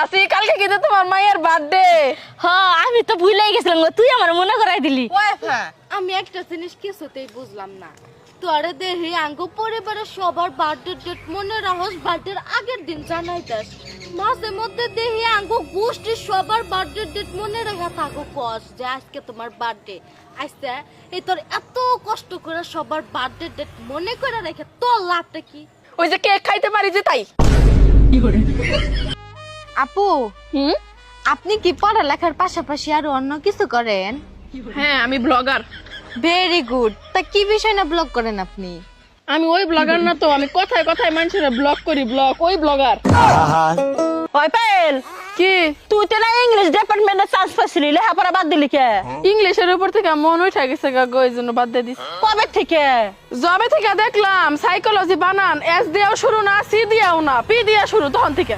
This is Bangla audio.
চাচি কালকে কিন্তু তোমার মায়ের বার্থডে। হ্যাঁ আমি তো ভুলেই গেছিলাম গো, তুই আমার মনে করাই দিলি। আমি একটা জিনিস কিছুতেই বুঝলাম না, তোরে দেহি আঙ্গ পরিবারের সবার বার্থডে ডেট মনে রাখস, বার্থডের আগের দিন জানাইতাস, মাঝে মধ্যে দেহি আঙ্গ গোষ্ঠীর সবার বার্থডে ডেট মনে রাখা থাকো কস যে আজকে তোমার বার্থডে। আচ্ছা এই তোর এত কষ্ট করে সবার বার্থডে ডেট মনে করে রেখে তোর লাভটা কি? ওই যে কেক খাইতে পারি যে তাই। আপু আপনি কি পড়ালেখার পাশাপাশি আর অন্য কিছু করেন? হ্যাঁ আমি ব্লগার। Very good. তা কি বিষয় না ব্লগ করেন আপনি? আমি ওই ব্লগার না তো, আমি কথায় কথায় মানুষের ব্লগ করি, ব্লগ ওই ব্লগার। ওই পায়েল, কি তুই তো না ইংলিশ ডিপার্টমেন্টে চান্স পাইছিলি, লেখাপড়া বাদ দিলি কে? ইংলিশের উপর থেকে মন উঠে গেছে গো, এই জন্য বাদ দিয়ে দিস। কবে থেকে? জবে থেকে দেখলাম সাইকোলজি বানান এস দিয়েও শুরু না, সি দিয়েও না, পি দিয়ে শুরু, তখন থেকে।